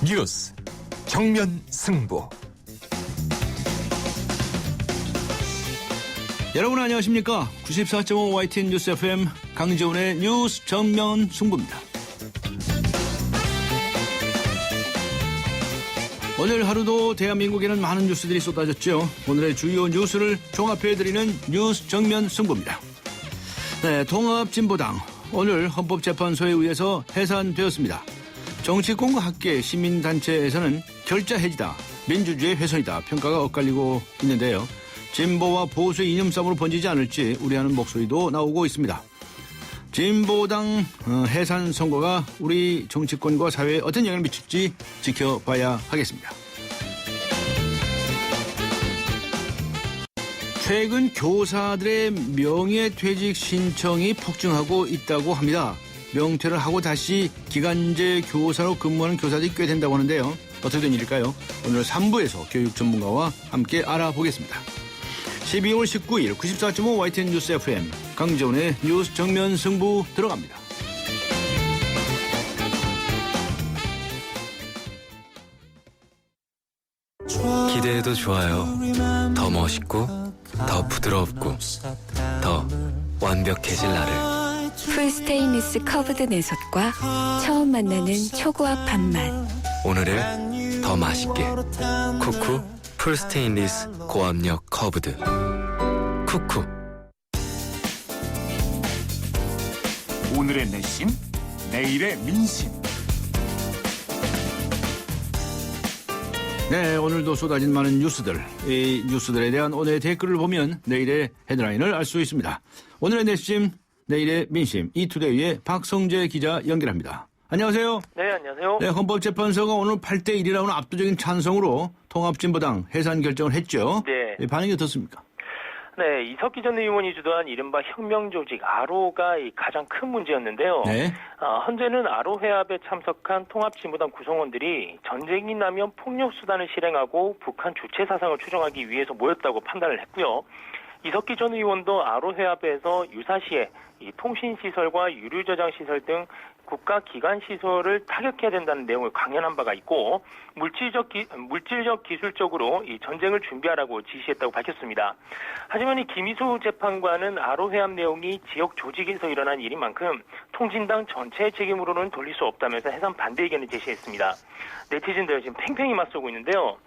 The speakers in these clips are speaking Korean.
뉴스 정면 승부. 여러분 안녕하십니까? 94.5 YTN 뉴스 FM 강재훈의 뉴스 정면 승부입니다. 오늘 하루도 대한민국에는 많은 뉴스들이 쏟아졌죠. 오늘의 주요 뉴스를 종합해드리는 뉴스 정면 승부입니다. 네, 통합진보당 오늘 헌법재판소에 의해서 해산되었습니다. 정치권과 학계, 시민단체에서는 결자 해지다, 민주주의 훼손이다 평가가 엇갈리고 있는데요. 진보와 보수의 이념 싸움으로 번지지 않을지 우려하는 목소리도 나오고 있습니다. 진보당 해산 선고가 우리 정치권과 사회에 어떤 영향을 미칠지 지켜봐야 하겠습니다. 최근 교사들의 명예퇴직 신청이 폭증하고 있다고 합니다. 명퇴를 하고 다시 기간제 교사로 근무하는 교사들이 꽤 된다고 하는데요. 어떻게 된 일일까요? 오늘 3부에서 교육 전문가와 함께 알아보겠습니다. 12월 19일 94.5 YTN 뉴스 FM 강재훈의 뉴스 정면 승부 들어갑니다. 기대해도 좋아요. 더 멋있고 더 부드럽고 더 완벽해질 나를. 풀스테인리스 커브드 내솥과 처음 만나는 초고압 밥맛. 오늘을 더 맛있게. 쿠쿠 풀스테인리스 고압력 커브드. 쿠쿠. 오늘의 내심, 내일의 민심. 네, 오늘도 쏟아진 많은 뉴스들. 이 뉴스들에 대한 오늘의 댓글을 보면 내일의 헤드라인을 알 수 있습니다. 오늘의 내심, 내일의 민심. 이투데이의 박성재 기자 연결합니다. 안녕하세요. 네, 안녕하세요. 네, 헌법재판소가 오늘 8대1이라는 압도적인 찬성으로 통합진보당 해산 결정을 했죠. 네. 반응이 어떻습니까? 네, 이석기 전 의원이 주도한 이른바 혁명조직 아로가 가장 큰 문제였는데요. 네. 현재는 아로 회합에 참석한 통합진보당 구성원들이 전쟁이 나면 폭력수단을 실행하고 북한 주체 사상을 추정하기 위해서 모였다고 판단을 했고요. 이석기 전 의원도 아로 회합에서 유사시에 이 통신시설과 유류저장시설 등 국가기관시설을 타격해야 된다는 내용을 강연한 바가 있고 물질적 기술적으로 이 전쟁을 준비하라고 지시했다고 밝혔습니다. 하지만 이 김희수 재판관은 아로 회합 내용이 지역 조직에서 일어난 일인 만큼 통진당 전체의 책임으로는 돌릴 수 없다면서 해산 반대 의견을 제시했습니다. 네티즌들 지금 팽팽히 맞서고 있는데요.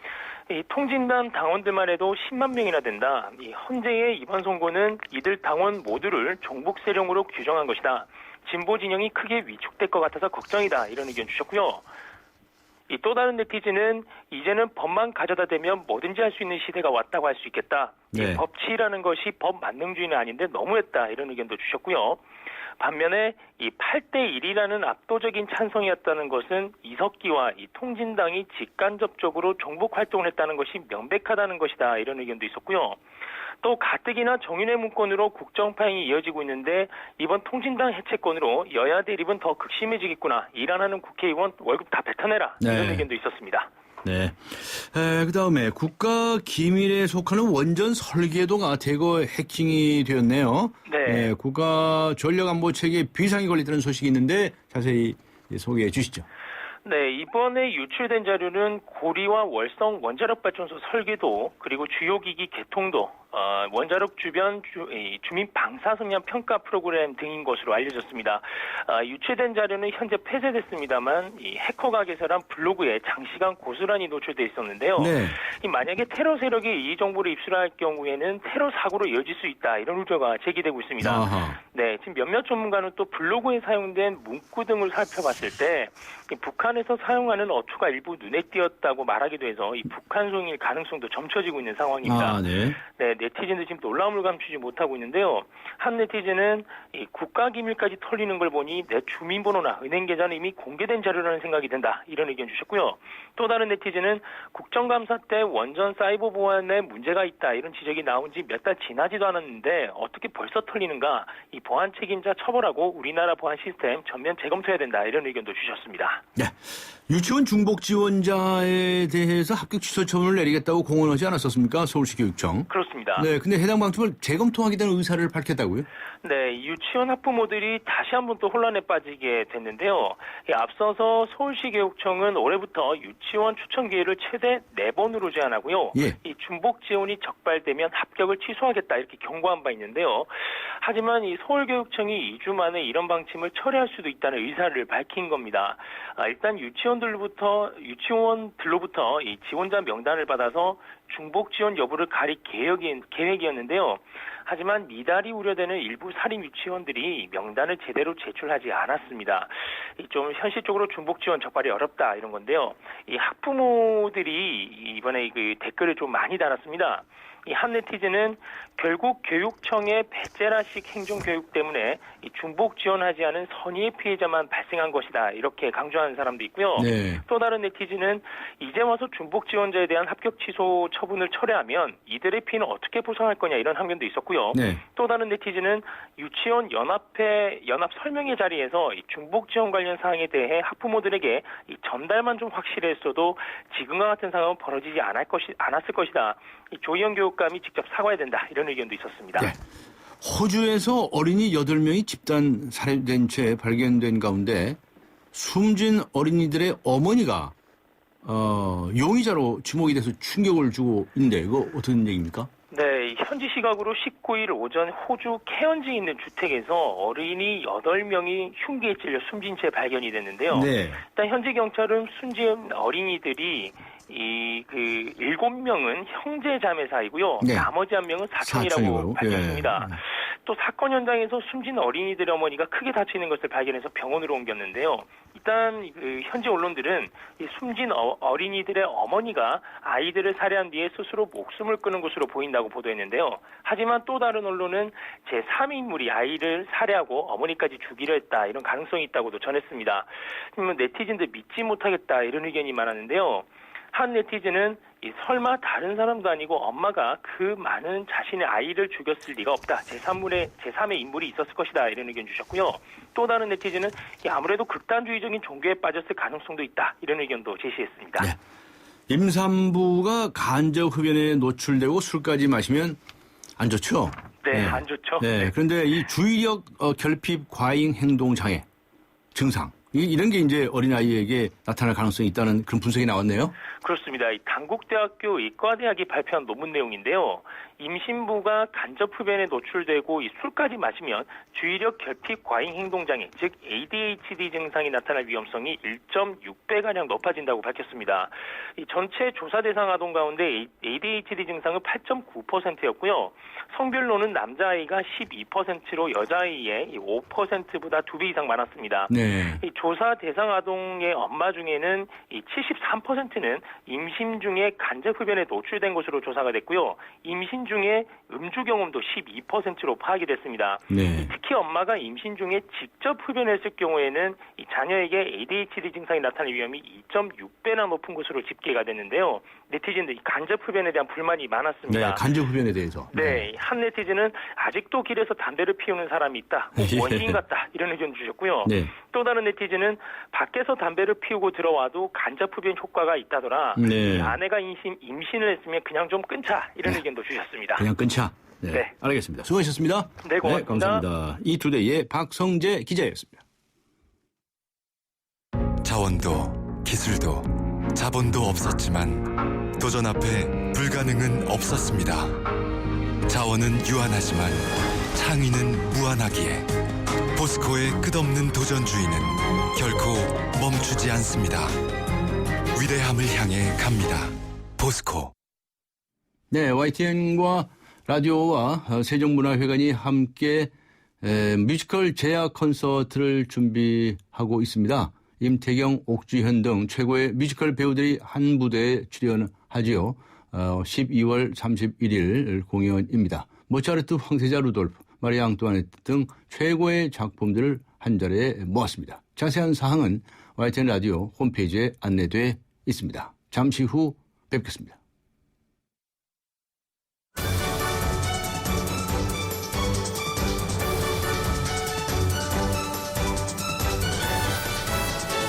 이 통진당 당원들만 해도 10만 명이나 된다. 이 헌재의 이번 선고는 이들 당원 모두를 종북 세력으로 규정한 것이다. 진보 진영이 크게 위축될 것 같아서 걱정이다. 이런 의견 주셨고요. 이 또 다른 네티즌은 이제는 법만 가져다 대면 뭐든지 할 수 있는 시대가 왔다고 할 수 있겠다. 네. 이 법치라는 것이 법 만능주의는 아닌데 너무했다. 이런 의견도 주셨고요. 반면에 이 8대1이라는 압도적인 찬성이었다는 것은 이석기와 이 통진당이 직간접적으로 종북 활동을 했다는 것이 명백하다는 것이다. 이런 의견도 있었고요. 또 가뜩이나 정윤회 문건으로 국정파행이 이어지고 있는데 이번 통진당 해체권으로 여야 대립은 더 극심해지겠구나. 일하는 국회의원 월급 다 뱉어내라. 네. 이런 의견도 있었습니다. 네. 그다음에 국가 기밀에 속하는 원전 설계도가 대거 해킹이 되었네요. 네. 국가 전력안보체계에 비상이 걸렸다는 소식이 있는데 자세히 소개해 주시죠. 네, 이번에 유출된 자료는 고리와 월성 원자력발전소 설계도 그리고 주요기기 개통도, 원자력 주변 주민 방사성량 평가 프로그램 등인 것으로 알려졌습니다. 유출된 자료는 현재 폐쇄됐습니다만 이 해커가 개설한 블로그에 장시간 고스란히 노출돼 있었는데요. 네. 만약에 테러 세력이 이 정보를 입수할 경우에는 테러 사고로 이어질 수 있다 이런 우려가 제기되고 있습니다. 아하. 네, 지금 몇몇 전문가는 또 블로그에 사용된 문구 등을 살펴봤을 때 북한에서 사용하는 어투가 일부 눈에 띄었다고 말하기도 해서 이 북한송일 가능성도 점쳐지고 있는 상황입니다. 네. 네, 네티즌도 지금 놀라움을 감추지 못하고 있는데요. 한 네티즌은 이 국가기밀까지 털리는 걸 보니 내 주민번호나 은행 계좌는 이미 공개된 자료라는 생각이 든다. 이런 의견 주셨고요. 또 다른 네티즌은 국정감사 때 원전 사이버 보안에 문제가 있다. 이런 지적이 나온 지 몇 달 지나지도 않았는데 어떻게 벌써 털리는가. 이 보안 책임자 처벌하고 우리나라 보안 시스템 전면 재검토해야 된다. 이런 의견도 주셨습니다. 네. 유치원 중복 지원자에 대해서 합격 취소 처분을 내리겠다고 공언하지 않았었습니까? 서울시 교육청. 그렇습니다. 있습니다. 네, 근데 해당 방침을 재검토하겠다는 의사를 밝혔다고요? 네, 유치원 학부모들이 다시 한번 또 혼란에 빠지게 됐는데요. 앞서서 서울시 교육청은 올해부터 유치원 추천 기회를 최대 4번으로 제한하고요. 예. 이 중복 지원이 적발되면 합격을 취소하겠다 이렇게 경고한 바 있는데요. 하지만 이 서울교육청이 2주 만에 이런 방침을 철회할 수도 있다는 의사를 밝힌 겁니다. 일단 유치원들로부터 이 지원자 명단을 받아서 중복 지원 여부를 가릴 계획이었는데요. 하지만 미달이 우려되는 일부 사립 유치원들이 명단을 제대로 제출하지 않았습니다. 좀 현실적으로 중복 지원 적발이 어렵다 이런 건데요. 이 학부모들이 이번에 그 댓글을 좀 많이 달았습니다. 이 한 네티즌은 결국 교육청의 배째라식 행정교육 때문에 이 중복 지원하지 않은 선의의 피해자만 발생한 것이다 이렇게 강조하는 사람도 있고요. 네. 또 다른 네티즌은 이제 와서 중복 지원자에 대한 합격 취소 처분을 철회하면 이들의 피해는 어떻게 보상할 거냐 이런 항변도 있었고요. 네. 또 다른 네티즌은 유치원 연합 설명회 자리에서 이 중복 지원 관련 사항에 대해 학부모들에게 이 전달만 좀 확실했어도 지금과 같은 상황은 벌어지지 않았을 것이다. 이 조희연 교육감이 직접 사과해야 된다 이런 의견도 있었습니다. 네. 호주에서 어린이 8명이 집단 살해된 채 발견된 가운데 숨진 어린이들의 어머니가 용의자로 지목이 돼서 충격을 주고 있는데 이거 어떤 얘기입니까? 네, 현지 시각으로 19일 오전 호주 케언즈에 있는 주택에서 어린이 8명이 흉기에 찔려 숨진 채 발견이 됐는데요. 네. 일단 현지 경찰은 숨진 어린이들이 7명은 형제 자매 사이고요. 네. 나머지 1명은 사촌이라고 사촌이고요. 밝혔습니다. 예. 또 사건 현장에서 숨진 어린이들의 어머니가 크게 다쳐 있는 것을 발견해서 병원으로 옮겼는데요. 일단 현지 언론들은 이 숨진 어린이들의 어머니가 아이들을 살해한 뒤에 스스로 목숨을 끊은 것으로 보인다고 보도했는데요. 하지만 또 다른 언론은 제3의 인물이 아이를 살해하고 어머니까지 죽이려 했다 이런 가능성이 있다고도 전했습니다. 네티즌들 믿지 못하겠다 이런 의견이 많았는데요. 한 네티즌은 설마 다른 사람도 아니고 엄마가 그 많은 자신의 아이를 죽였을 리가 없다. 제3의 인물이 있었을 것이다. 이런 의견 주셨고요. 또 다른 네티즌은 아무래도 극단주의적인 종교에 빠졌을 가능성도 있다. 이런 의견도 제시했습니다. 네. 임산부가 간접 흡연에 노출되고 술까지 마시면 안 좋죠? 네, 안 좋죠. 네. 그런데 이 주의력 결핍 과잉 행동 장애 증상 이런 게 이제 어린아이에게 나타날 가능성이 있다는 그런 분석이 나왔네요. 그렇습니다. 이 단국대학교 의과대학이 발표한 논문 내용인데요. 임신부가 간접 흡연에 노출되고 이 술까지 마시면 주의력 결핍 과잉 행동 장애, 즉 ADHD 증상이 나타날 위험성이 1.6배가량 높아진다고 밝혔습니다. 이 전체 조사 대상 아동 가운데 ADHD 증상은 8.9%였고요. 성별로는 남자아이가 12%로 여자아이의 5%보다 2배 이상 많았습니다. 네. 이 조사 대상 아동의 엄마 중에는 이 73%는 임신 중에 간접 흡연에 노출된 것으로 조사가 됐고요. 임신 중에 음주 경험도 12%로 파악이 됐습니다. 네. 특히 엄마가 임신 중에 직접 흡연했을 경우에는 이 자녀에게 ADHD 증상이 나타날 위험이 2.6배나 높은 것으로 집계가 됐는데요. 네티즌들이 간접 흡연에 대한 불만이 많았습니다. 네, 간접 흡연에 대해서. 네, 한 네티즌은 아직도 길에서 담배를 피우는 사람이 있다. 원시인 같다. 이런 의견 주셨고요. 네. 또 다른 네티즌은 밖에서 담배를 피우고 들어와도 간접 흡연 효과가 있다더라. 네. 아내가 임신을 했으면 그냥 좀 끊자. 이런 의견도 주셨습니다. 그냥 끊자. 네. 네. 알겠습니다. 수고하셨습니다. 네, 고맙습니다. 감사합니다. 이투데이의 박성재 기자였습니다. 자원도 기술도 자본도 없었지만 도전 앞에 불가능은 없었습니다. 자원은 유한하지만 창의는 무한하기에 포스코의 끝없는 도전주의는 결코 멈추지 않습니다. 위대함을 향해 갑니다. 포스코. 네, YTN과 라디오와 세종문화회관이 함께 뮤지컬 제야 콘서트를 준비하고 있습니다. 임태경, 옥주현 등 최고의 뮤지컬 배우들이 한 무대에 출연하지요. 12월 31일 공연입니다. 모차르트, 황세자, 루돌프, 마리아 앙뚜아네트 등 최고의 작품들을 한 자리에 모았습니다. 자세한 사항은 YTN 라디오 홈페이지에 안내돼 있습니다. 잠시 후 뵙겠습니다.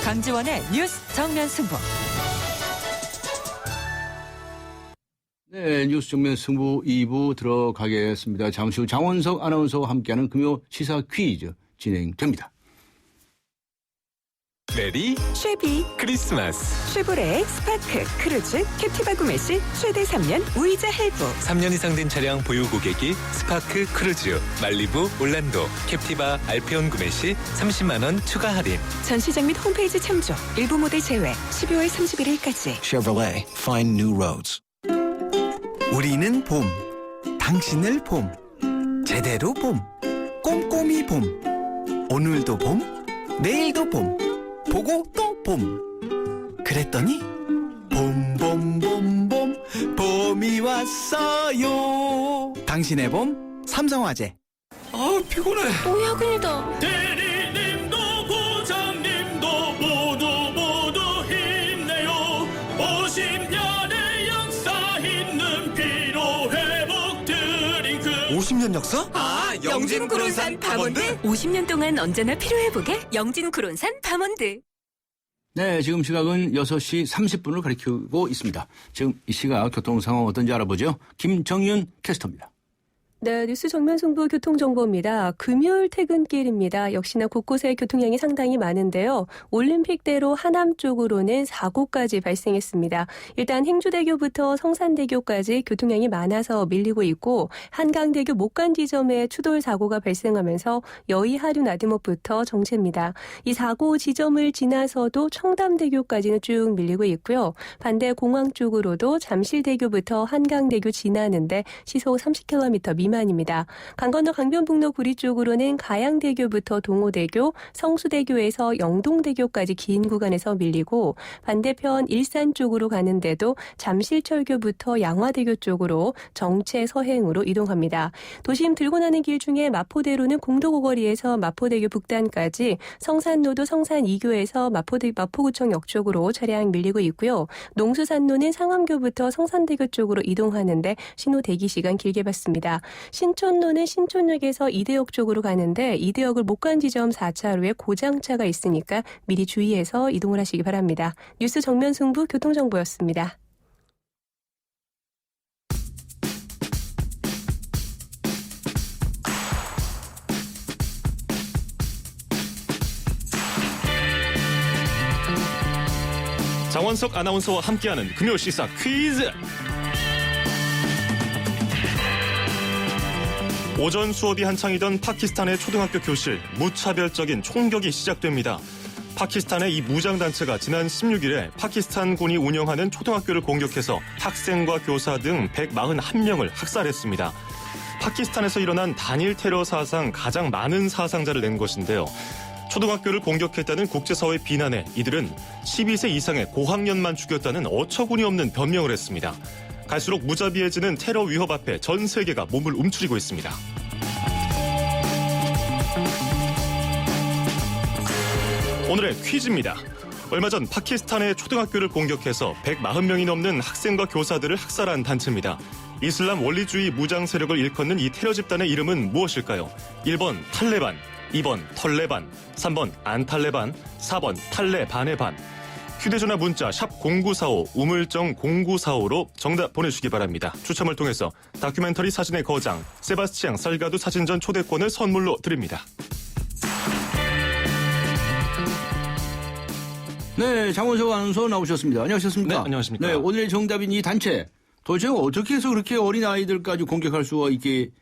강지원의 뉴스 정면 승부. 네, 네, 뉴스 정면 승부 2부 들어가겠습니다. 잠시 후 장원석 아나운서와 함께하는 금요 시사 퀴즈 진행됩니다. 메리 쉐비, 크리스마스. 쉐보레, 스파크, 크루즈, 캡티바 구매 시 최대 3년 무이자 할부. 3년 이상 된 차량 보유 고객이 스파크 크루즈, 말리부, 올란도, 캡티바, 알페온 구매 시 30만 원 추가 할인. 전시장 및 홈페이지 참조. 일부 모델 제외. 12월 31일까지. Chevrolet, find new roads. 우리는 봄, 당신을 봄, 제대로 봄, 꼼꼼히 봄. 오늘도 봄, 내일도 봄, 보고 또 봄. 그랬더니 봄, 봄이 왔어요. 당신의 봄, 삼성화재. 아, 피곤해. 또 야근이다. 대리님도 부장님도 모두 힘내요. 50년의 역사 있는 피로회복 드링크. 50년 역사? 영진 구론산 밤원드. 50년 동안 언제나 필요회복에 영진 구론산 밤원드. 네, 지금 시각은 6시 30분을 가리키고 있습니다. 지금 이 시각 교통 상황 어떤지 알아보죠. 김정윤 캐스터입니다. 네, 뉴스 정면 승부 교통정보입니다. 금요일 퇴근길입니다. 역시나 곳곳에 교통량이 상당히 많은데요. 올림픽대로 하남 쪽으로는 사고까지 발생했습니다. 일단 행주대교부터 성산대교까지 교통량이 많아서 밀리고 있고 한강대교 목간 지점에 추돌 사고가 발생하면서 여의 하류 나들목부터 정체입니다. 이 사고 지점을 지나서도 청담대교까지는 쭉 밀리고 있고요. 반대 공항 쪽으로도 잠실대교부터 한강대교 지나는데 시속 30km 미만입니다. 강 건너 강변북로 구리 쪽으로는 가양대교부터 동호대교, 성수대교에서 영동대교까지 긴 구간에서 밀리고 반대편 일산 쪽으로 가는데도 잠실철교부터 양화대교 쪽으로 정체 서행으로 이동합니다. 도심 들고 나는 길 중에 마포대로는 공도고거리에서 마포대교 북단까지, 성산로도 성산 2교에서 마포구청역 쪽으로 차량 밀리고 있고요. 농수산로는 상암교부터 성산대교 쪽으로 이동하는데 신호 대기 시간 길게 받습니다. 신촌로는 신촌역에서 이대역 쪽으로 가는데 이대역을 못 간 지점 4차로에 고장차가 있으니까 미리 주의해서 이동을 하시기 바랍니다. 뉴스 정면 승부 교통정보였습니다. 장원석 아나운서와 함께하는 금요 시사 퀴즈. 오전 수업이 한창이던 파키스탄의 초등학교 교실, 무차별적인 총격이 시작됩니다. 파키스탄의 이 무장단체가 지난 16일에 파키스탄군이 운영하는 초등학교를 공격해서 학생과 교사 등 141명을 학살했습니다. 파키스탄에서 일어난 단일 테러 사상 가장 많은 사상자를 낸 것인데요. 초등학교를 공격했다는 국제사회 비난에 이들은 12세 이상의 고학년만 죽였다는 어처구니 없는 변명을 했습니다. 갈수록 무자비해지는 테러 위협 앞에 전 세계가 몸을 움츠리고 있습니다. 오늘의 퀴즈입니다. 얼마 전 파키스탄의 초등학교를 공격해서 140명이 넘는 학생과 교사들을 학살한 단체입니다. 이슬람 원리주의 무장 세력을 일컫는 이 테러 집단의 이름은 무엇일까요? 1번 탈레반, 2번 털레반, 3번 안탈레반, 4번 탈레반의 반. 휴대전화 문자 샵 0945 우물정 0945로 정답 보내주시기 바랍니다. 추첨을 통해서 다큐멘터리 사진의 거장 세바스티앙 살가두 사진전 초대권을 선물로 드립니다. 네, 장원석 아나운서 나오셨습니다. 안녕하셨습니까? 네, 안녕하십니까? 네, 오늘의 정답인 이 단체. 도대체 어떻게 해서 그렇게 어린 아이들까지 공격할 수가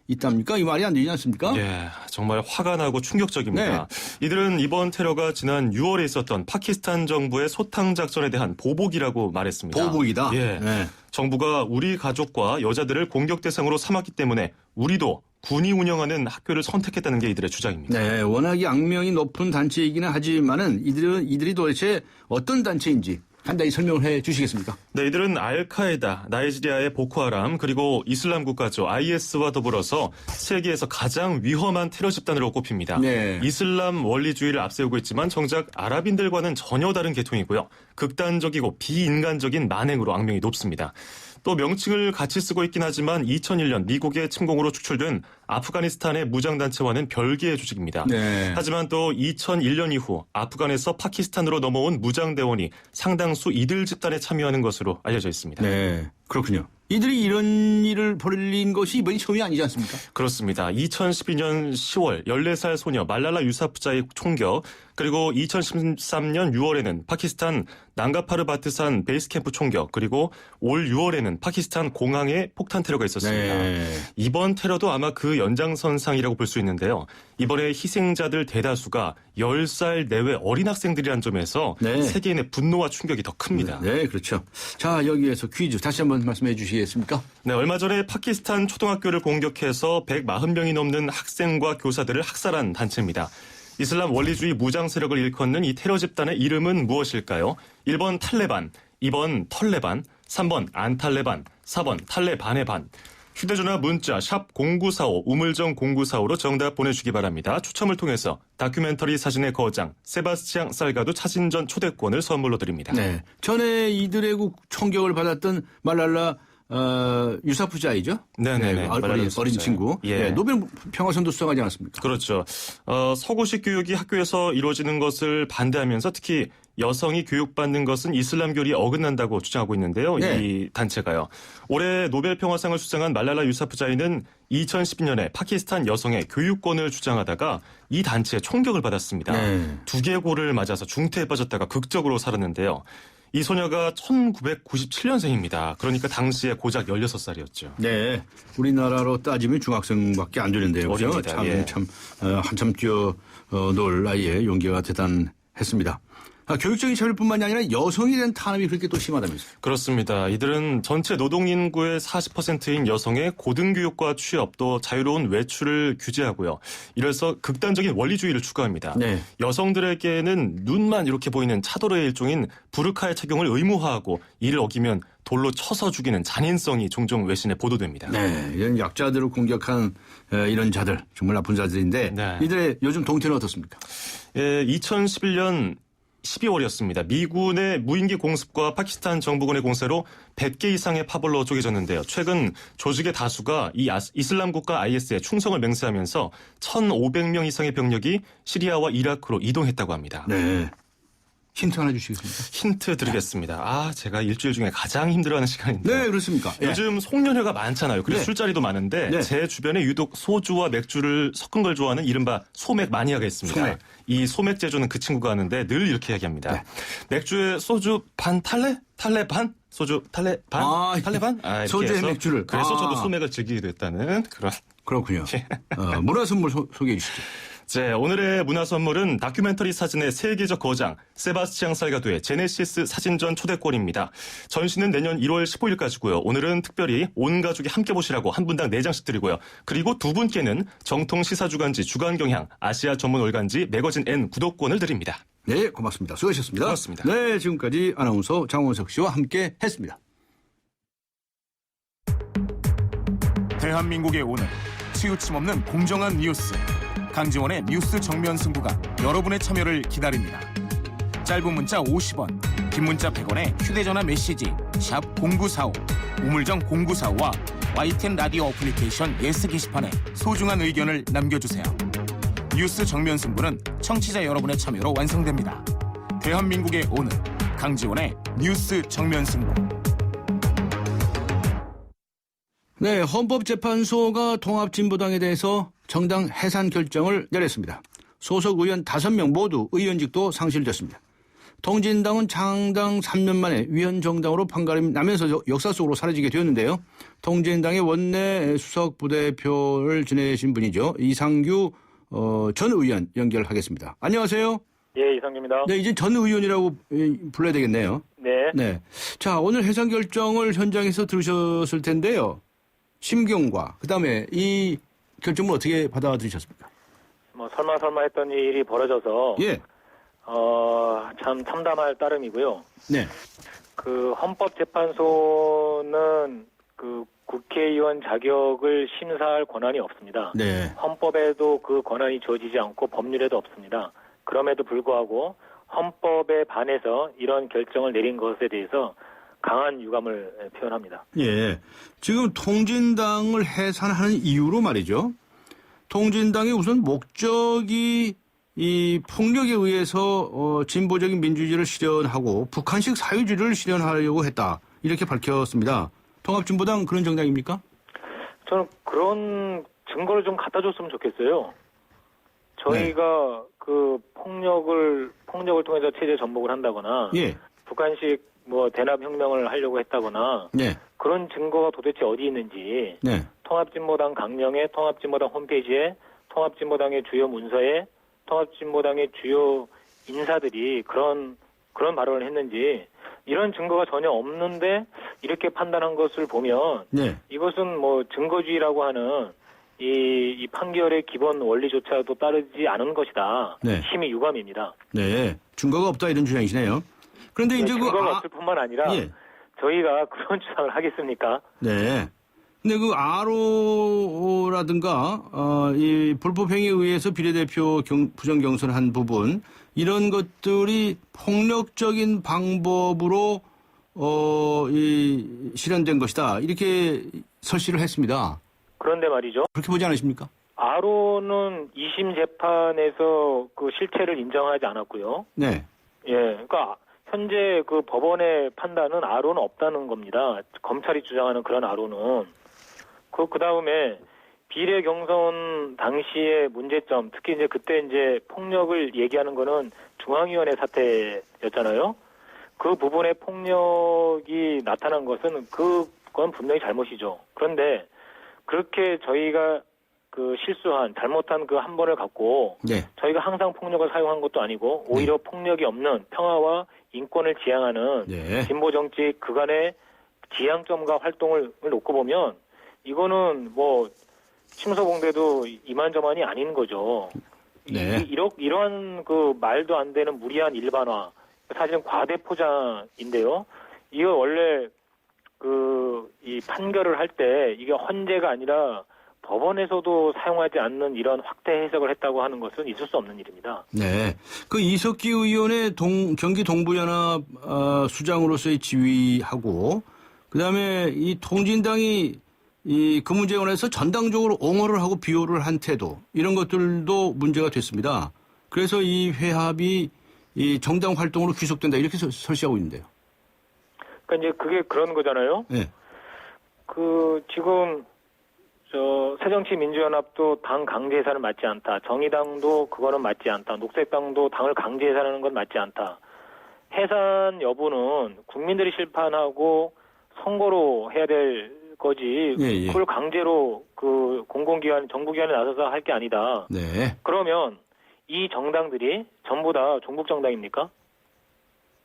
있답니까? 이 말이 안 되지 않습니까? 예, 정말 화가 나고 충격적입니다. 이들은 이번 테러가 지난 6월에 있었던 파키스탄 정부의 소탕 작전에 대한 보복이라고 말했습니다. 보복이다? 예. 네. 정부가 우리 가족과 여자들을 공격 대상으로 삼았기 때문에 우리도 군이 운영하는 학교를 선택했다는 게 이들의 주장입니다. 네, 워낙 악명이 높은 단체이기는 하지만은 이들이 도대체 어떤 단체인지 간단히 설명을 해 주시겠습니까? 네, 이들은 알카에다, 나이지리아의 보코하람, 그리고 이슬람 국가죠 IS와 더불어서 세계에서 가장 위험한 테러 집단으로 꼽힙니다. 네. 이슬람 원리주의를 앞세우고 있지만 정작 아랍인들과는 전혀 다른 계통이고요. 극단적이고 비인간적인 만행으로 악명이 높습니다. 또 명칭을 같이 쓰고 있긴 하지만 2001년 미국의 침공으로 축출된 아프가니스탄의 무장단체와는 별개의 조직입니다. 네. 하지만 또 2001년 이후 아프간에서 파키스탄으로 넘어온 무장대원이 상당수 이들 집단에 참여하는 것으로 알려져 있습니다. 네, 그렇군요. 이들이 이런 일을 벌인 것이 이번이 처음이 아니지 않습니까? 그렇습니다. 2012년 10월 14살 소녀 말랄라 유사프자의 총격, 그리고 2013년 6월에는 파키스탄 난가파르바트산 베이스캠프 총격, 그리고 올 6월에는 파키스탄 공항에 폭탄 테러가 있었습니다. 네. 이번 테러도 아마 그 연장선상이라고 볼 수 있는데요. 이번에 희생자들 대다수가 10살 내외 어린 학생들이란 점에서 네. 세계인의 분노와 충격이 더 큽니다. 네, 그렇죠. 자, 여기에서 퀴즈 다시 한번 말씀해 주시겠습니까? 네, 얼마 전에 파키스탄 초등학교를 공격해서 140명이 넘는 학생과 교사들을 학살한 단체입니다. 이슬람 원리주의 무장 세력을 일컫는 이 테러 집단의 이름은 무엇일까요? 1번 탈레반, 2번 털레반, 3번 안탈레반, 4번 탈레반의 반. 휴대전화 문자 샵 0945 우물정 0945로 정답 보내주기 바랍니다. 추첨을 통해서 다큐멘터리 사진의 거장 세바스티앙 살가도 사진전 초대권을 선물로 드립니다. 네. 전에 이들의 총격을 받았던 말랄라 유사프자이죠? 네네네. 네, 어린 친구. 예. 네, 노벨 평화상도 수상하지 않았습니까? 그렇죠. 서구식 교육이 학교에서 이루어지는 것을 반대하면서 특히 여성이 교육받는 것은 이슬람교리 어긋난다고 주장하고 있는데요. 네. 이 단체가요. 올해 노벨 평화상을 수상한 말랄라 유사프자이는 2012년에 파키스탄 여성의 교육권을 주장하다가 이 단체의 총격을 받았습니다. 네. 두개골을 맞아서 중태에 빠졌다가 극적으로 살았는데요. 이 소녀가 1997년생입니다. 그러니까 당시에 고작 16살이었죠. 네. 우리나라로 따지면 중학생밖에 안 되는데요. 그죠? 어립니다. 예. 한참 뛰어놀 나이에 용기가 대단했습니다. 교육적인 차별뿐만이 아니라 여성에 대한 탄압이 그렇게 또 심하다면서요. 그렇습니다. 이들은 전체 노동인구의 40%인 여성의 고등교육과 취업 또 자유로운 외출을 규제하고요. 이래서 극단적인 원리주의를 추구합니다. 네. 여성들에게는 눈만 이렇게 보이는 차도르의 일종인 부르카의 착용을 의무화하고 이를 어기면 돌로 쳐서 죽이는 잔인성이 종종 외신에 보도됩니다. 네. 이런 약자들을 공격한 이런 자들, 정말 나쁜 자들인데 네. 이들의 요즘 동태는 어떻습니까? 예, 2011년 12월이었습니다. 미군의 무인기 공습과 파키스탄 정부군의 공세로 100개 이상의 파벌로 쪼개졌는데요. 최근 조직의 다수가 이 이슬람 국가 IS에 충성을 맹세하면서 1,500명 이상의 병력이 시리아와 이라크로 이동했다고 합니다. 네. 힌트 하나 주시겠습니까? 힌트 드리겠습니다. 제가 일주일 중에 가장 힘들어하는 시간인데. 네, 그렇습니까? 예. 요즘 송년회가 많잖아요. 그리고 네. 술자리도 많은데 네. 제 주변에 유독 소주와 맥주를 섞은 걸 좋아하는 이른바 소맥 마니아가 있습니다. 소맥. 이 소맥 제조는 그 친구가 하는데 늘 이렇게 이야기합니다. 네. 맥주에 소주 반 탈레? 탈레 반? 소주 탈레 반? 탈레 반? 이렇게 소주에 해서 맥주를. 그래서 저도 소맥을 즐기게 됐다는 그런. 그렇군요. 문화선물 소개해 주시죠. 네, 오늘의 문화선물은 다큐멘터리 사진의 세계적 거장 세바스티앙 살가도의 제네시스 사진전 초대권입니다. 전시는 내년 1월 15일까지고요. 오늘은 특별히 온 가족이 함께 보시라고 한 분당 4장씩 드리고요. 그리고 두 분께는 정통 시사주간지 주간경향 아시아 전문 월간지 매거진 N 구독권을 드립니다. 네, 고맙습니다. 수고하셨습니다. 고맙습니다. 네, 지금까지 아나운서 장원석 씨와 함께 했습니다. 대한민국의 오늘 치우침 없는 공정한 뉴스 강지원의 뉴스 정면 승부가 여러분의 참여를 기다립니다. 짧은 문자 50원, 긴 문자 100원에 휴대전화 메시지 샵 0945 우물정 0945와 YTN 라디오 어플리케이션 예스 게시판에 소중한 의견을 남겨주세요. 뉴스 정면 승부는 청취자 여러분의 참여로 완성됩니다. 대한민국의 오늘 강지원의 뉴스 정면 승부. 네, 헌법재판소가 통합진보당에 대해서 정당 해산 결정을 내렸습니다. 소속 의원 5명 모두 의원직도 상실됐습니다. 통진당은 창당 3년 만에 위헌정당으로 판가름이 나면서 역사 속으로 사라지게 되었는데요. 통진당의 원내 수석 부대표를 지내신 분이죠. 이상규 전 의원 연결하겠습니다. 안녕하세요. 예, 이상규입니다. 네, 이제 전 의원이라고 불러야 되겠네요. 네. 네. 자, 오늘 해산 결정을 현장에서 들으셨을 텐데요. 심경과 그다음에 이 결정을 어떻게 받아들이셨습니까? 설마 했던 일이 벌어져서 예. 참 참담할 따름이고요. 네. 그 헌법재판소는 그 국회의원 자격을 심사할 권한이 없습니다. 네. 헌법에도 그 권한이 주어지지 않고 법률에도 없습니다. 그럼에도 불구하고 헌법에 반해서 이런 결정을 내린 것에 대해서 강한 유감을 표현합니다. 예. 지금 통진당을 해산하는 이유로 말이죠. 통진당의 우선 목적이 이 폭력에 의해서 진보적인 민주주의를 실현하고 북한식 사회주의를 실현하려고 했다. 이렇게 밝혔습니다. 통합진보당 그런 정당입니까? 저는 그런 증거를 좀 갖다 줬으면 좋겠어요. 저희가 그 폭력을 통해서 체제 전복을 한다거나 예. 북한식 뭐 대납 혁명을 하려고 했다거나 네. 그런 증거가 도대체 어디 있는지 네. 통합진보당 강령에 통합진보당 홈페이지에 통합진보당의 주요 문서에 통합진보당의 주요 인사들이 그런 발언을 했는지 이런 증거가 전혀 없는데 이렇게 판단한 것을 보면 네. 이것은 뭐 증거주의라고 하는 이 판결의 기본 원리조차도 따르지 않은 것이다. 네. 심히 유감입니다. 네. 증거가 없다 이런 주장이시네요. 그런데 이제 증거가 없을 뿐만 아니라 예. 저희가 그런 주장을 하겠습니까? 네. 근데 그 RO라든가 이 불법행위에 의해서 비례대표 부정 경선한 부분 이런 것들이 폭력적인 방법으로 실현된 것이다 이렇게 설시를 했습니다. 그런데 말이죠. 그렇게 보지 않으십니까? RO는 2심 재판에서 그 실체를 인정하지 않았고요. 네. 예, 그러니까 현재 그 법원의 판단은 RO는 없다는 겁니다. 검찰이 주장하는 그런 RO는. 그 다음에 비례 경선 당시의 문제점, 특히 이제 그때 이제 폭력을 얘기하는 거는 중앙위원회 사태였잖아요. 그 부분에 폭력이 나타난 것은 그건 분명히 잘못이죠. 그런데 그렇게 저희가 그 실수한, 잘못한 그 한 번을 갖고 네. 저희가 항상 폭력을 사용한 것도 아니고 오히려 폭력이 없는 평화와 인권을 지향하는 네. 진보 정치 그간의 지향점과 활동을 놓고 보면 이거는 뭐 침소봉대도 이만저만이 아닌 거죠. 네. 이러한 그 말도 안 되는 무리한 일반화, 사실은 과대 포장인데요. 이거 원래 이 판결을 할 때 이게 헌재가 아니라 법원에서도 사용하지 않는 이런 확대 해석을 했다고 하는 것은 있을 수 없는 일입니다. 네. 그 이석기 의원의 경기 동부연합 수장으로서의 지위하고 그다음에 이 통진당이 그 문제에 관해서 전당적으로 옹호를 하고 비호를 한 태도 이런 것들도 문제가 됐습니다. 그래서 이 회합이 이 정당 활동으로 귀속된다 이렇게 설시하고 있는데요. 그러니까 이제 그게 그런 거잖아요. 네. 지금 새정치민주연합도 당 강제 해산은 맞지 않다. 정의당도 그거는 맞지 않다. 녹색당도 당을 강제 해산하는 건 맞지 않다. 해산 여부는 국민들이 심판하고 선거로 해야 될 거지. 예. 그걸 강제로 그 공공기관, 정부기관에 나서서 할 게 아니다. 네. 그러면 이 정당들이 전부 다 종북정당입니까?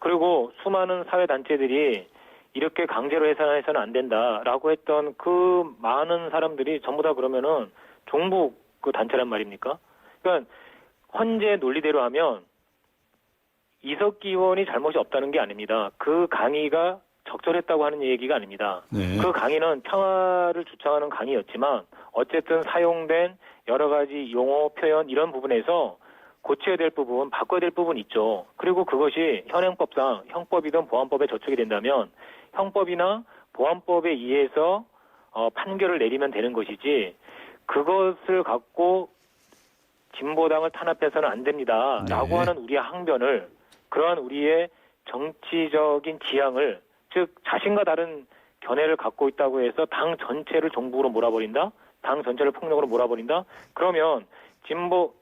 그리고 수많은 사회단체들이 이렇게 강제로 해산해서는 안 된다라고 했던 그 많은 사람들이 전부 다 그러면은 종북 그 단체란 말입니까? 그러니까 헌재 논리대로 하면 이석기 의원이 잘못이 없다는 게 아닙니다. 그 강의가 적절했다고 하는 얘기가 아닙니다. 네. 그 강의는 평화를 주창하는 강의였지만 어쨌든 사용된 여러 가지 용어, 표현 이런 부분에서 고쳐야 될 부분, 바꿔야 될 부분 있죠. 그리고 그것이 현행법상 형법이든 보안법에 저촉이 된다면 형법이나 보안법에 의해서 판결을 내리면 되는 것이지 그것을 갖고 진보당을 탄압해서는 안 됩니다라고 네. 하는 우리의 항변을 그러한 우리의 정치적인 지향을 즉 자신과 다른 견해를 갖고 있다고 해서 당 전체를 종북으로 몰아버린다? 당 전체를 폭력으로 몰아버린다? 그러면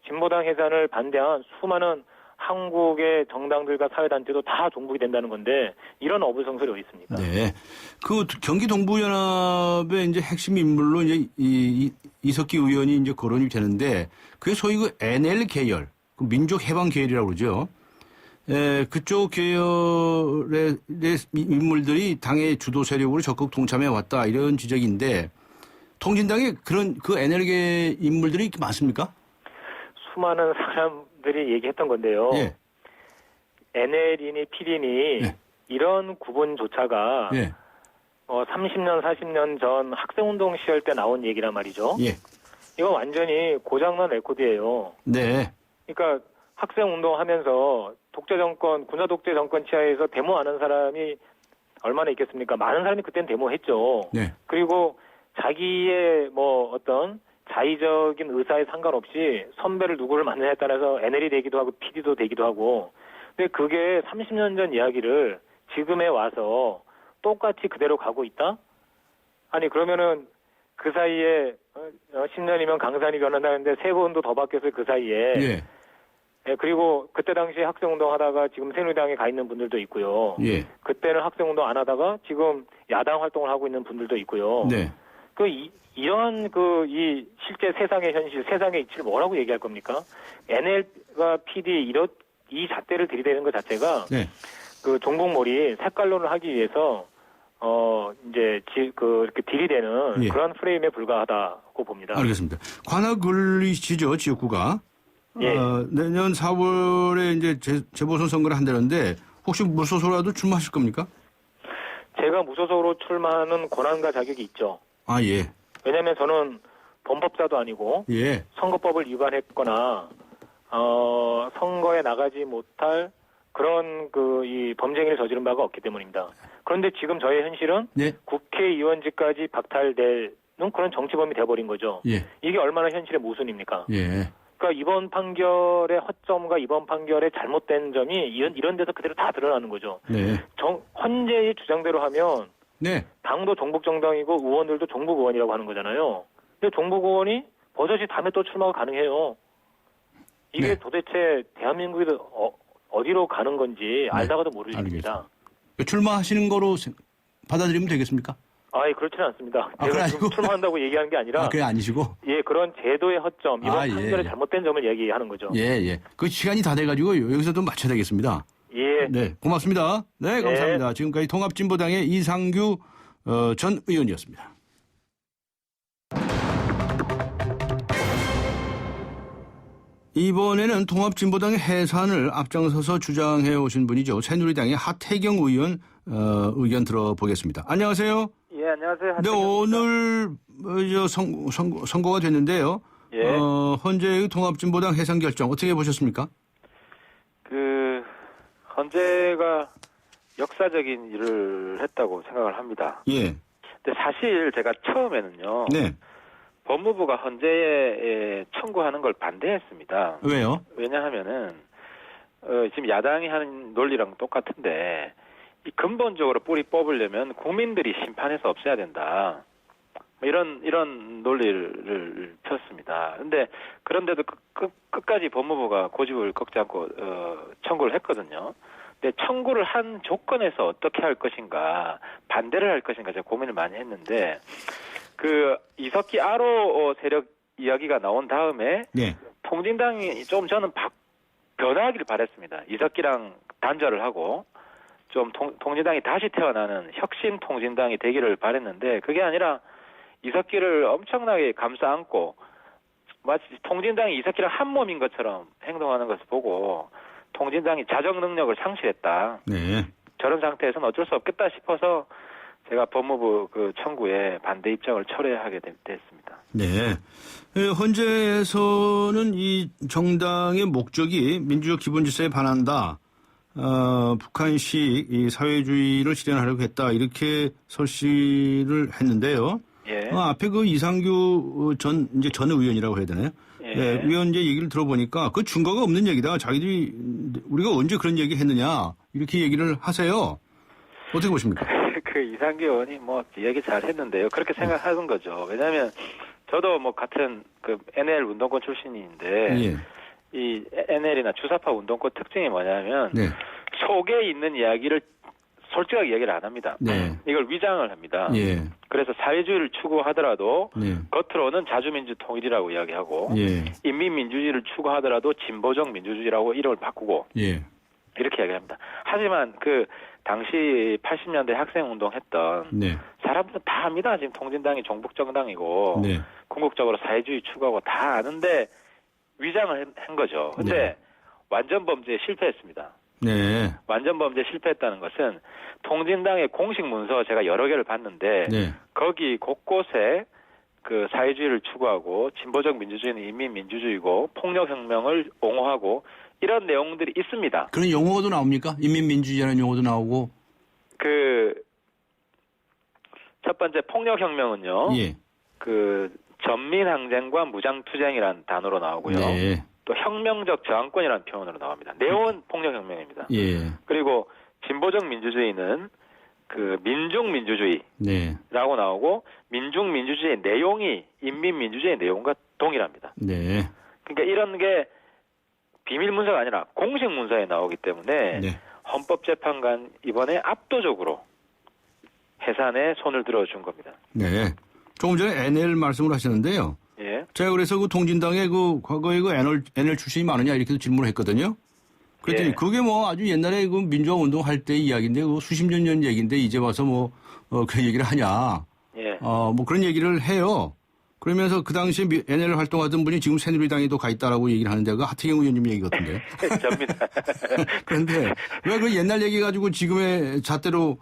진보당 해산을 반대한 수많은 한국의 정당들과 사회단체도 다 종북이 된다는 건데 이런 어불성설이 어디 있습니까? 네. 그 경기 동부연합의 이제 핵심 인물로 이제 이석기 의원이 이제 거론이 되는데 그게 소위 그 NL 계열, 그 민족 해방 계열이라고 그러죠. 그쪽 계열의 인물들이 당의 주도 세력으로 적극 동참해 왔다 이런 지적인데 통진당에 그런 그 NL계 인물들이 많습니까? 수많은 사람들이 얘기했던 건데요. 예. NL이니 PD니 예. 이런 구분조차가 예. 30년, 40년 전 학생운동 시절 때 나온 얘기란 말이죠. 예. 이건 완전히 고장난 레코드예요. 네. 그러니까 학생운동 하면서 독재정권, 군사독재정권 치하에서 데모하는 사람이 얼마나 있겠습니까? 많은 사람이 그땐 데모했죠. 네. 그리고 자기의 어떤 자의적인 의사에 상관없이 선배를 누구를 만나냐에 따라서 NL이 되기도 하고 PD도 되기도 하고 근데 그게 30년 전 이야기를 지금에 와서 똑같이 그대로 가고 있다? 아니 그러면은 그 사이에 10년이면 강산이 변한다는데 3번도 더 바뀌었어요. 그 사이에. 예. 예, 그리고 그때 당시에 학생운동 하다가 지금 새누리당에 가 있는 분들도 있고요. 예. 그때는 학생운동 안 하다가 지금 야당 활동을 하고 있는 분들도 있고요. 네. 이러한 이 실제 세상의 현실, 세상의 이치를 뭐라고 얘기할 겁니까? NL과 PD 이 잣대를 들이대는 것 자체가 네. 그 종북몰이 색깔론을 하기 위해서 이렇게 들이대는 예. 그런 프레임에 불과하다고 봅니다. 알겠습니다. 관악을리시죠, 지역구가. 예. 내년 4월에 이제 재보선 선거를 한다는데 혹시 무소속으로라도 출마하실 겁니까? 제가 무소속으로 출마하는 권한과 자격이 있죠. 아, 예. 왜냐하면 저는 범법자도 아니고 예. 선거법을 위반했거나 선거에 나가지 못할 그런 이 범죄행위를 저지른 바가 없기 때문입니다. 그런데 지금 저의 현실은 네. 국회의원직까지 박탈되는 그런 정치범이 돼버린 거죠. 예. 이게 얼마나 현실의 모순입니까? 예. 그러니까 이번 판결의 허점과 이번 판결의 잘못된 점이 이런 데서 그대로 다 드러나는 거죠. 네. 헌재의 주장대로 하면 네. 당도 종북 정당이고 의원들도 종북 의원이라고 하는 거잖아요. 근데 종북 의원이 버젓이 다음에 또 출마가 가능해요. 이게 네. 도대체 대한민국이 어디로 가는 건지 알다가도 모를 일입니다. 출마하시는 거로 받아들이면 되겠습니까? 그렇지는 않습니다. 그래 제가 아니고? 지금 출마한다고 얘기하는 게 아니라 그게 아니시고? 예, 그런 제도의 허점, 이번 예, 판결의 예. 잘못된 점을 얘기하는 거죠. 예. 그 시간이 다 돼가지고 여기서 좀 맞춰야 되겠습니다. 예. 네, 고맙습니다. 네, 감사합니다. 지금까지 통합진보당의 이상규 전 의원이었습니다. 이번에는 통합진보당의 해산을 앞장서서 주장해 오신 분이죠. 새누리당의 하태경 의원 의견 들어보겠습니다. 안녕하세요. 예, 안녕하세요. 네, 오늘 선거가 됐는데요. 예. 헌재의 통합진보당 해산 결정 어떻게 보셨습니까? 헌재가 역사적인 일을 했다고 생각을 합니다. 예. 근데 사실 제가 처음에는요. 네. 법무부가 헌재에 청구하는 걸 반대했습니다. 왜요? 왜냐하면은 지금 야당이 하는 논리랑 똑같은데 이 근본적으로 뿌리 뽑으려면 국민들이 심판해서 없애야 된다. 이런 논리를 폈습니다. 근데 그런데도 끝까지 법무부가 고집을 꺾지 않고 청구를 했거든요. 근데 청구를 한 조건에서 어떻게 할 것인가, 반대를 할 것인가 제가 고민을 많이 했는데 이석기 아로 세력 이야기가 나온 다음에 네. 통진당이 좀 저는 변화하기를 바랬습니다. 이석기랑 단절을 하고 좀 통진당이 다시 태어나는 혁신 통진당이 되기를 바랬는데 그게 아니라 이석기를 엄청나게 감싸 안고 마치 통진당이 이석기랑 한 몸인 것처럼 행동하는 것을 보고 통진당이 자정 능력을 상실했다. 네. 저런 상태에서는 어쩔 수 없겠다 싶어서 제가 법무부 청구에 반대 입장을 철회하게 됐습니다. 네. 헌재에서는 이 정당의 목적이 민주적 기본질서에 반한다. 북한식 이 사회주의를 실현하려고 했다. 이렇게 설시를 했는데요. 예. 앞에 이상규 전 의원이라고 해야 되나요? 예. 네, 의원 얘기를 들어보니까 그 증거가 없는 얘기다. 자기들이 우리가 언제 그런 얘기 했느냐. 이렇게 얘기를 하세요. 어떻게 보십니까? 이상규 의원이 얘기 잘 했는데요. 그렇게 생각하는 거죠. 왜냐하면 저도 같은 NL 운동권 출신인데 예. 이 NL이나 주사파 운동권 특징이 뭐냐면 네. 속에 있는 이야기를 솔직하게 얘기를 안 합니다. 네. 이걸 위장을 합니다. 예. 그래서 사회주의를 추구하더라도 네. 겉으로는 자주민주 통일이라고 이야기하고 예. 인민민주주의를 추구하더라도 진보적 민주주의라고 이름을 바꾸고 예. 이렇게 이야기합니다. 하지만 당시 80년대 학생운동 했던 네. 사람들은 다 압니다. 지금 통진당이 종북정당이고 네. 궁극적으로 사회주의 추구하고 다 아는데 위장을 한 거죠. 근데 네. 완전 범죄에 실패했습니다. 네. 완전 범죄에 실패했다는 것은 통진당의 공식 문서 제가 여러 개를 봤는데 네. 거기 곳곳에 사회주의를 추구하고 진보적 민주주의는 인민민주주의고 폭력혁명을 옹호하고 이런 내용들이 있습니다. 그런 용어도 나옵니까? 인민민주주의라는 용어도 나오고. 첫 번째 폭력혁명은요. 예. 전민항쟁과 무장투쟁이라는 단어로 나오고요. 네. 또 혁명적 저항권이라는 표현으로 나옵니다. 내용은 폭력혁명입니다. 예. 그리고 진보적 민주주의는 그 민중민주주의라고 네. 나오고 민중민주주의의 내용이 인민민주주의의 내용과 동일합니다. 네. 그러니까 이런 게 비밀 문서가 아니라 공식 문서에 나오기 때문에 네. 헌법재판관 이번에 압도적으로 해산에 손을 들어준 겁니다. 네. 조금 전에 NL 말씀을 하셨는데요. 예. 제가 그래서 그 통진당의 그 과거에 그 NL 출신이 많으냐 이렇게 질문을 했거든요. 그랬더니 예. 그게 뭐 아주 옛날에 그 민주화 운동할 때 이야기인데 그 수십 년 전 얘기인데 이제 와서 뭐 그런 얘기를 하냐. 예. 뭐 그런 얘기를 해요. 그러면서 그 당시에 NL 활동하던 분이 지금 새누리당에도 가 있다라고 얘기를 하는데 그 하태경 의원님 얘기 같은데. 접니다. 그런데 왜 그 옛날 얘기 가지고 지금의 잣대로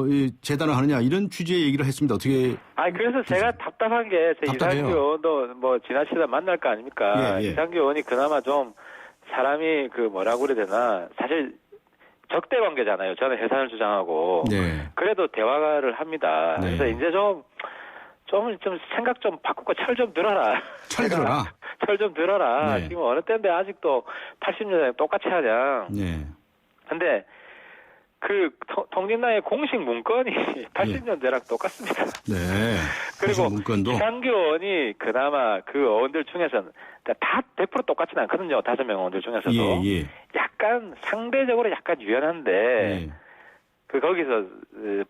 이 재단을 하느냐 이런 취지의 얘기를 했습니다. 어떻게? 그래서 제가 답답한 게 제 답답해요. 이상규 의원도 뭐 지나치다 만날 거 아닙니까? 예, 예. 이상규 의원이 그나마 좀 사람이 그 뭐라고 그래야 되나 사실 적대 관계잖아요. 저는 해산을 주장하고 네. 그래도 대화를 합니다. 네. 그래서 이제 좀 생각 좀 바꾸고 철 좀 들어라. 철 들어라. 철 좀 들어라. 네. 지금 어느 때인데 아직도 80년대 똑같이 하냐. 네. 근데 그 통진당의 공식 문건이 80년대랑 똑같습니다. 네. 그리고 문건도. 이상규 의원이 그나마 그 의원들 중에서는 다 100% 똑같지는 않거든요. 5명 의원들 중에서도. 예, 예. 약간 상대적으로 약간 유연한데 예. 그 거기서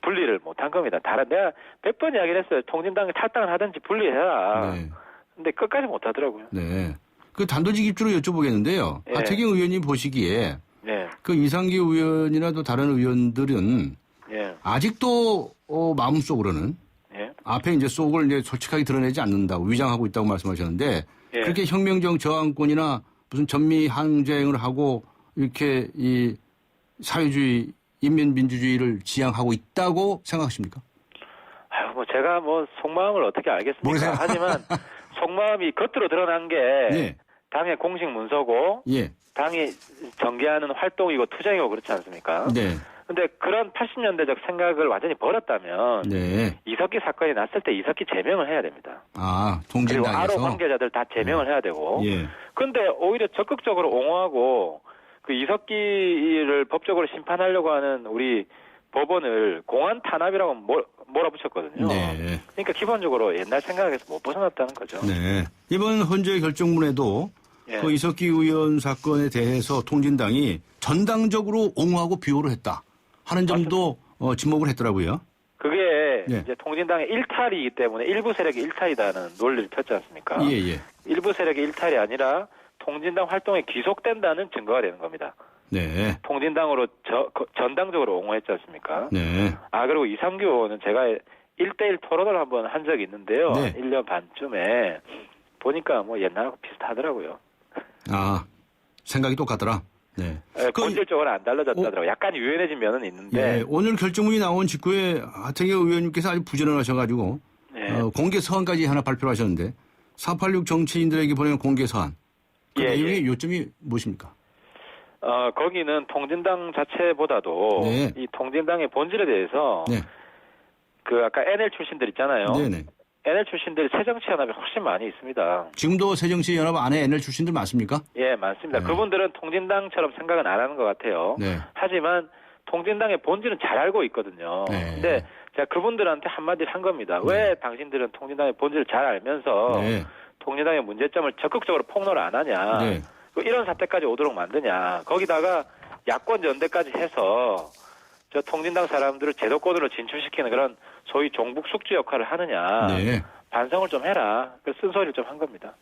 분리를 못한 겁니다. 내가 100번 이야기를 했어요. 통진당을 탈당을 하든지 분리해라. 네. 근데 끝까지 못 하더라고요. 네. 그 단도직입적으로 여쭤보겠는데요. 예. 하태경 의원님 보시기에 네. 그 이상규 의원이나 또 다른 의원들은 예. 아직도 마음속으로는 예. 앞에 이제 속을 이제 솔직하게 드러내지 않는다고 위장하고 있다고 말씀하셨는데 예. 그렇게 혁명적 저항권이나 무슨 전미 항쟁을 하고 이렇게 이 사회주의 인민민주주의를 지향하고 있다고 생각하십니까? 뭐 제가 뭐 속마음을 어떻게 알겠습니까? 모르세요? 하지만 속마음이 겉으로 드러난 게 예. 당의 공식 문서고 예. 당이 전개하는 활동이고 투쟁이고 그렇지 않습니까? 네. 근데 그런 80년대적 생각을 완전히 버렸다면 네. 이석기 사건이 났을 때 이석기 제명을 해야 됩니다. 그리고 통진당에서. 아로 관계자들 다 제명을 해야 되고. 예. 근데 오히려 적극적으로 옹호하고 그 이석기를 법적으로 심판하려고 하는 우리 법원을 공안 탄압이라고 몰아붙였거든요. 네. 그러니까 기본적으로 옛날 생각에서 못 벗어났다는 거죠. 네. 이번 헌재 결정문에도 예. 그 이석기 의원 사건에 대해서 통진당이 전당적으로 옹호하고 비호를 했다 하는 점도 지목을 했더라고요. 그게 예. 이제 통진당의 일탈이기 때문에 일부 세력의 일탈이다는 논리를 폈지 않습니까? 예, 예. 일부 세력의 일탈이 아니라 통진당 활동에 귀속된다는 증거가 되는 겁니다. 네. 통진당으로 전당적으로 옹호했지 않습니까? 네. 그리고 이상규 의원은 제가 1대1 토론을 한번 한 적이 있는데요. 네. 1년 반쯤에 보니까 뭐 옛날하고 비슷하더라고요. 생각이 똑같더라. 네. 본질적으로 안 달라졌다더라고요. 약간 유연해진 면은 있는데. 예, 오늘 결정문이 나온 직후에 하태경 의원님께서 아주 부지런을 하셔가지고 네. 공개 서한까지 하나 발표를 하셨는데 486 정치인들에게 보내는 공개 서한. 그 예, 내용의 예. 요점이 무엇입니까? 거기는 통진당 자체보다도 네. 이 통진당의 본질에 대해서 네. 그 아까 NL 출신들 있잖아요. 네네. NL 출신들이 새정치연합에 훨씬 많이 있습니다. 지금도 새정치연합 안에 NL 출신들 많습니까? 예, 많습니다. 네. 그분들은 통진당처럼 생각은 안 하는 것 같아요. 네. 하지만 통진당의 본질은 잘 알고 있거든요. 네. 근데 제가 그분들한테 한마디를 한 겁니다. 네. 왜 당신들은 통진당의 본질을 잘 알면서 네. 통진당의 문제점을 적극적으로 폭로를 안 하냐. 네. 이런 사태까지 오도록 만드냐. 거기다가 야권 연대까지 해서 저 통진당 사람들을 제도권으로 진출시키는 그런 소위 종북 숙주 역할을 하느냐. 네. 반성을 좀 해라. 그래서 쓴소리를 좀 한 겁니다.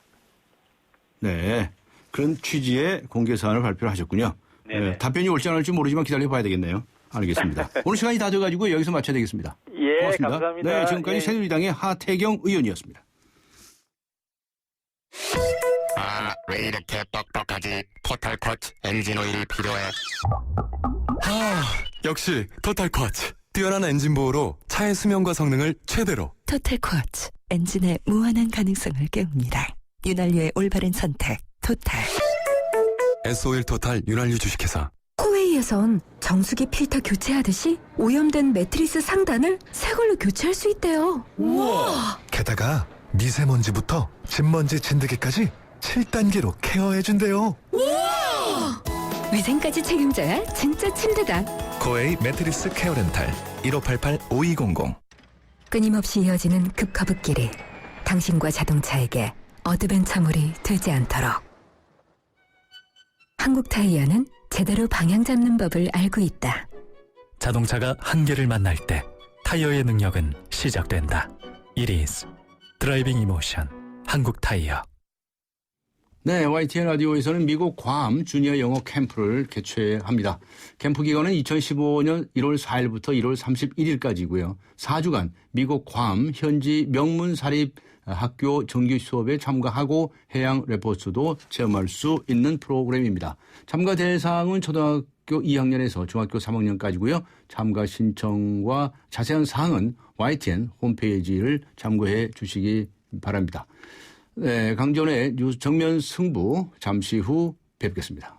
네. 그런 취지의 공개 사안을 발표를 하셨군요. 네네. 답변이 올지 안 올지 모르지만 기다려봐야 되겠네요. 알겠습니다. 오늘 시간이 다 돼가지고 여기서 마쳐야 되겠습니다. 예, 고맙습니다. 감사합니다. 네, 지금까지 예. 새누리당의 하태경 의원이었습니다. 왜 이렇게 뻑뻑하지? 토탈 쿼츠 엔진 오일이 필요해. 역시 토탈 쿼츠. 뛰어난 엔진 보호로 차의 수명과 성능을 최대로. 토탈 쿼츠 엔진의 무한한 가능성을 깨웁니다. 윤활유의 올바른 선택 토탈. S-오일 토탈 윤활유 주식회사. 코웨이에선 정수기 필터 교체하듯이 오염된 매트리스 상단을 새 걸로 교체할 수 있대요. 우와! 게다가 미세먼지부터 진먼지 진드기까지 7단계로 케어해준대요. 위생까지 책임져야 진짜 침대다. 코웨이 매트리스 케어 렌탈 1588-5200. 끊임없이 이어지는 급커브길이 당신과 자동차에게 어드벤처물이 되지 않도록. 한국 타이어는 제대로 방향 잡는 법을 알고 있다. 자동차가 한계를 만날 때 타이어의 능력은 시작된다. It is 드라이빙 이모션 한국 타이어. 네, YTN 라디오에서는 미국 괌 주니어 영어 캠프를 개최합니다. 캠프 기간은 2015년 1월 4일부터 1월 31일까지고요. 4주간 미국 괌 현지 명문 사립 학교 정규 수업에 참가하고 해양 레포츠도 체험할 수 있는 프로그램입니다. 참가 대상은 초등학교 2학년에서 중학교 3학년까지고요. 참가 신청과 자세한 사항은 YTN 홈페이지를 참고해 주시기 바랍니다. 네, 강전의 뉴스 정면 승부 잠시 후 뵙겠습니다.